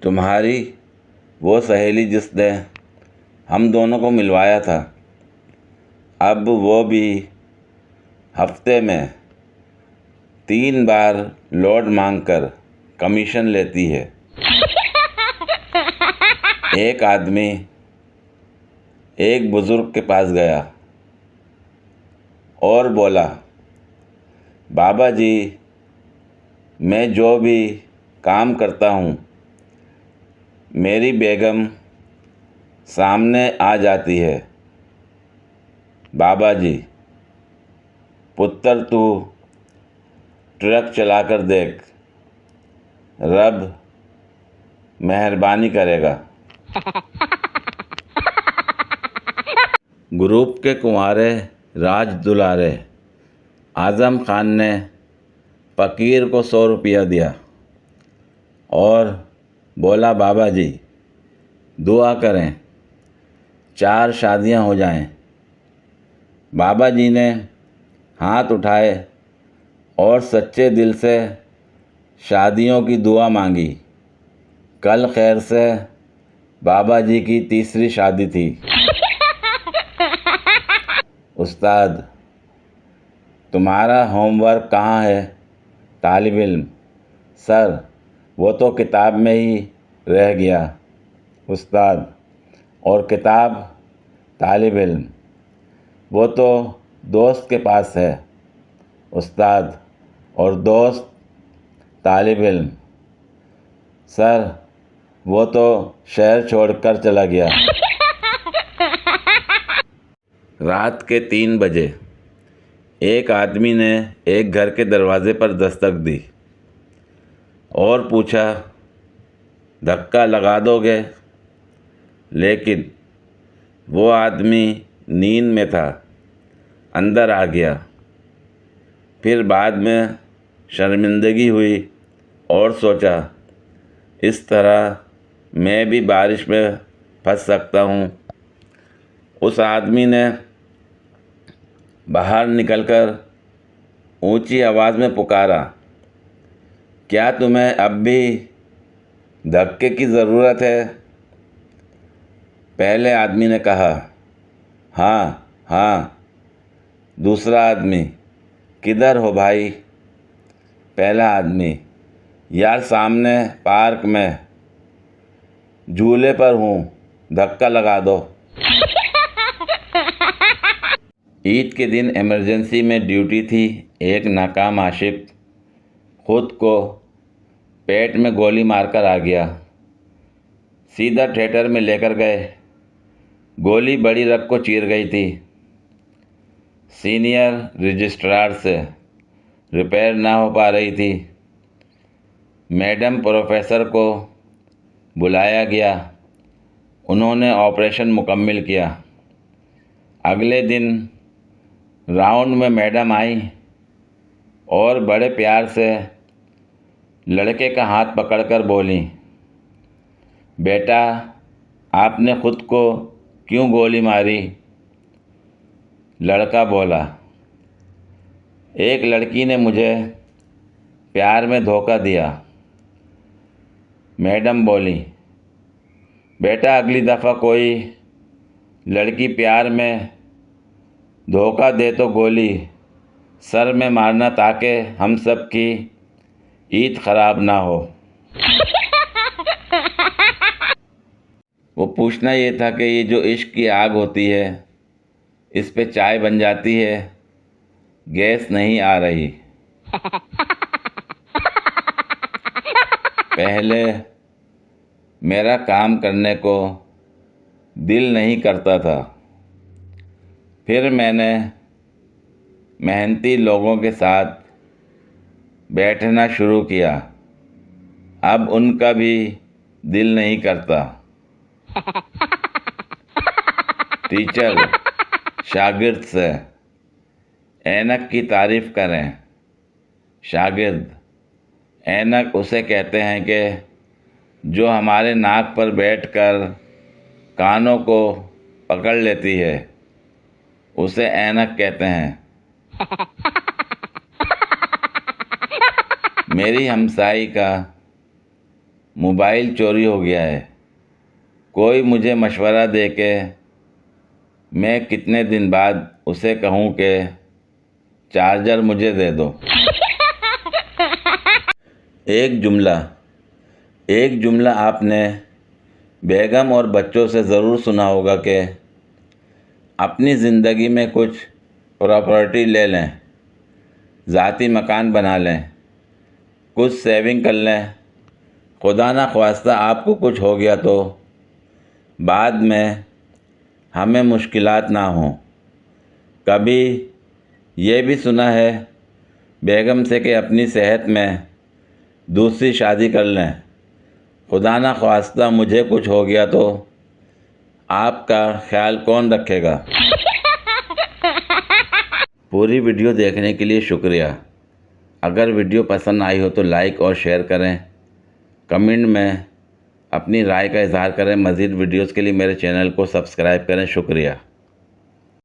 तुम्हारी वो सहेली जिसने हम दोनों को मिलवाया था, अब वो भी हफ्ते में 3 बार लोड मांगकर कमीशन लेती है। एक आदमी एक बुज़ुर्ग के पास गया और बोला, बाबा जी, मैं जो भी काम करता हूँ मेरी बेगम सामने आ जाती है। बाबा जी, पुत्र तू ट्रक चलाकर देख, रब मेहरबानी करेगा। ग्रुप के कुंवारे राज दुलारे आज़म खान ने फ़कीर को 100 रुपया दिया और बोला, बाबा जी दुआ करें 4 शादियां हो जाएं। बाबा जी ने हाथ उठाए और सच्चे दिल से शादियों की दुआ मांगी। कल खैर से बाबा जी की तीसरी शादी थी। उस्ताद, तुम्हारा होमवर्क कहाँ है? तालिब इल्म, सर वो तो किताब में ही रह गया। उस्ताद, और किताब? तालिब इल्म, वो तो दोस्त के पास है। उस्ताद, और दोस्त? तालिब इल्म, सर वो तो शहर छोड़कर चला गया। रात के 3 बजे एक आदमी ने एक घर के दरवाज़े पर दस्तक दी और पूछा, धक्का लगा दोगे? लेकिन वो आदमी नींद में था, अंदर आ गया। फिर बाद में शर्मिंदगी हुई और सोचा, इस तरह मैं भी बारिश में फंस सकता हूँ। उस आदमी ने बाहर निकलकर ऊंची आवाज़ में पुकारा, क्या तुम्हें अब भी धक्के की ज़रूरत है? पहले आदमी ने कहा, हाँ हाँ। दूसरा आदमी, किधर हो भाई? पहला आदमी, यार सामने पार्क में झूले पर हूँ, धक्का लगा दो। ईद के दिन इमरजेंसी में ड्यूटी थी। एक नाकाम आशिक खुद को पेट में गोली मारकर आ गया। सीधा थिएटर में लेकर गए। गोली बड़ी रग को चीर गई थी। सीनियर रजिस्ट्रार से रिपेयर ना हो पा रही थी। मैडम प्रोफेसर को बुलाया गया। उन्होंने ऑपरेशन मुकम्मल किया। अगले दिन राउंड में मैडम आई और बड़े प्यार से लड़के का हाथ पकड़कर बोली, बेटा आपने खुद को क्यों गोली मारी? लड़का बोला, एक लड़की ने मुझे प्यार में धोखा दिया। मैडम बोली, बेटा अगली दफ़ा कोई लड़की प्यार में धोखा दे तो गोली सर में मारना, ताकि हम सब की ईद ख़राब ना हो। वो पूछना ये था कि ये जो इश्क की आग होती है, इस पे चाय बन जाती है, गैस नहीं आ रही। पहले मेरा काम करने को दिल नहीं करता था। फिर मैंने मेहनती लोगों के साथ बैठना शुरू किया। अब उनका भी दिल नहीं करता। टीचर शागिर्द से ऐनक की तारीफ़ करें। शागिर्द, ऐनक उसे कहते हैं कि जो हमारे नाक पर बैठकर कानों को पकड़ लेती है, उसे ऐनक कहते हैं। मेरी हमसाई का मोबाइल चोरी हो गया है, कोई मुझे मशवरा दे के मैं कितने दिन बाद उसे कहूँ कि चार्जर मुझे दे दो। एक जुमला आपने बेगम और बच्चों से ज़रूर सुना होगा कि अपनी ज़िंदगी में कुछ प्रॉपर्टी ले लें, ज़ाती मकान बना लें, कुछ सेविंग कर लें, खुदा ना ख्वास्ता आपको कुछ हो गया तो बाद में हमें मुश्किलात ना हों। कभी ये भी सुना है बेगम से कि अपनी सेहत में दूसरी शादी कर लें, खुदा ना ख्वास्ता मुझे कुछ हो गया तो आपका ख्याल कौन रखेगा। पूरी वीडियो देखने के लिए शुक्रिया। अगर वीडियो पसंद आई हो तो लाइक और शेयर करें, कमेंट में अपनी राय का इजहार करें। मज़ीद वीडियोज़ के लिए मेरे चैनल को सब्सक्राइब करें। शुक्रिया।